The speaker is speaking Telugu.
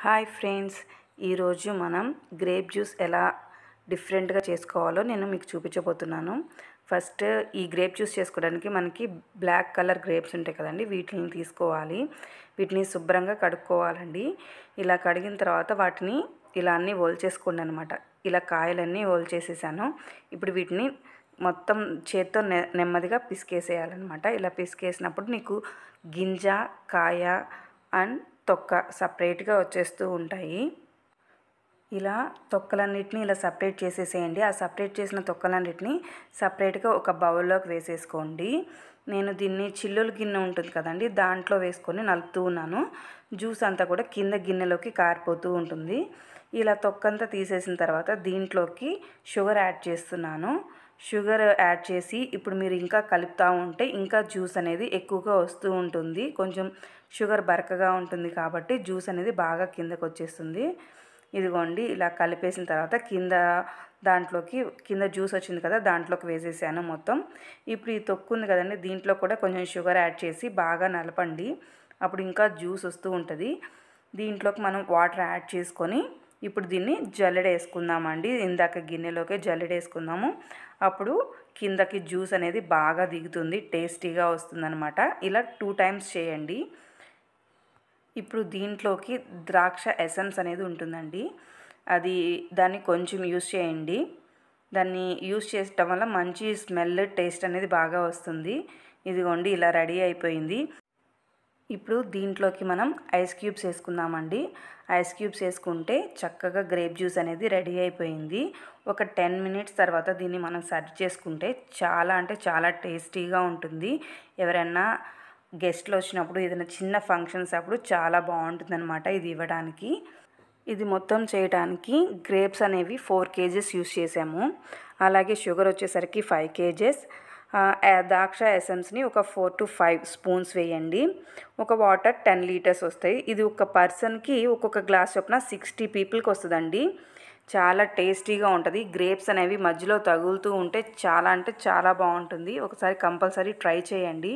హాయ్ ఫ్రెండ్స్, ఈరోజు మనం గ్రేప్ జ్యూస్ ఎలా డిఫరెంట్గా చేసుకోవాలో నేను మీకు చూపించబోతున్నాను. ఫస్ట్ ఈ గ్రేప్ జ్యూస్ చేసుకోవడానికి మనకి బ్లాక్ కలర్ గ్రేప్స్ ఉంటాయి కదండి, వీటిని తీసుకోవాలి. వీటిని శుభ్రంగా కడుక్కోవాలండి. ఇలా కడిగిన తర్వాత వాటిని ఇలా అన్నీ ఒలిచేసుకోండి అనమాట. ఇలా కాయలన్నీ ఒలిచేసేసాను. ఇప్పుడు వీటిని మొత్తం చేత్తో నెమ్మదిగా పిసికేసేయాలన్నమాట. ఇలా పిసికేసినప్పుడు నీకు గింజ, కాయ అండ్ తొక్క సపరేట్గా వచ్చేస్తూ ఉంటాయి. ఇలా తొక్కలన్నిటిని ఇలా సపరేట్ చేసేసేయండి. ఆ సపరేట్ చేసిన తొక్కలన్నిటిని సపరేట్గా ఒక బౌల్లోకి వేసేసుకోండి. నేను దీన్ని చిల్లుల గిన్నె ఉంటుంది కదండి, దాంట్లో వేసుకొని నలుపుతూ ఉన్నాను. జ్యూస్ అంతా కూడా కింద గిన్నెలోకి కారిపోతూ ఉంటుంది. ఇలా తొక్కంతా తీసేసిన తర్వాత దీంట్లోకి షుగర్ యాడ్ చేస్తున్నాను. షుగర్ యాడ్ చేసి ఇప్పుడు మీరు ఇంకా కలుపుతూ ఉంటే ఇంకా జ్యూస్ అనేది ఎక్కువగా వస్తూ ఉంటుంది. కొంచెం షుగర్ బరకగా ఉంటుంది కాబట్టి జ్యూస్ అనేది బాగా కిందకు వచ్చేస్తుంది. ఇదిగోండి, ఇలా కలిపేసిన తర్వాత కింద జ్యూస్ వచ్చింది కదా, దాంట్లోకి వేసేసాను మొత్తం. ఇప్పుడు ఈ తొక్కు ఉంది కదండి, దీంట్లో కూడా కొంచెం షుగర్ యాడ్ చేసి బాగా నలపండి. అప్పుడు ఇంకా జ్యూస్ వస్తూ ఉంటుంది. దీంట్లోకి మనం వాటర్ యాడ్ చేసుకొని ఇప్పుడు దీన్ని జల్లెడేసుకుందామండి. ఇందాక గిన్నెలోకి జల్లెడేసుకుందాము. అప్పుడు కిందకి జ్యూస్ అనేది బాగా దిగుతుంది, టేస్టీగా వస్తుందన్నమాట. ఇలా 2 టైమ్స్ చేయండి. ఇప్పుడు దీంట్లోకి ద్రాక్ష ఎసెన్స్ అనేది ఉంటుందండి, దాన్ని కొంచెం యూస్ చేయండి. దాన్ని యూస్ చేయటం వల్ల మంచి స్మెల్, టేస్ట్ అనేది బాగా వస్తుంది. ఇదిగోండి, ఇలా రెడీ అయిపోయింది. ఇప్పుడు దీంట్లోకి మనం ఐస్ క్యూబ్స్ వేసుకుందామండి. ఐస్ క్యూబ్స్ వేసుకుంటే చక్కగా గ్రేప్ జ్యూస్ అనేది రెడీ అయిపోయింది. ఒక 10 మినిట్స్ తర్వాత దీన్ని మనం సర్వ్ చేసుకుంటే చాలా అంటే చాలా టేస్టీగా ఉంటుంది. ఎవరైనా గెస్ట్లు వచ్చినప్పుడు, ఏదైనా చిన్న ఫంక్షన్స్ అప్పుడు చాలా బాగుంటుంది అనమాట ఇది ఇవ్వడానికి. ఇది మొత్తం చేయడానికి గ్రేప్స్ అనేవి 4 kgs యూస్ చేసాము. అలాగే షుగర్ వచ్చేసరికి 5 kgs. ద్రాక్ష ఎసెన్స్ని ఒక 4 to 5 స్పూన్స్ వేయండి. ఒక వాటర్ 10 లీటర్స్ వస్తాయి. ఇది ఒక పర్సన్కి ఒక్కొక్క గ్లాస్ చొప్పున 60 పీపుల్కి వస్తుందండి. చాలా టేస్టీగా ఉంటుంది. గ్రేప్స్ అనేవి మధ్యలో తగులుతూ ఉంటే చాలా అంటే చాలా బాగుంటుంది. ఒకసారి కంపల్సరీ ట్రై చేయండి.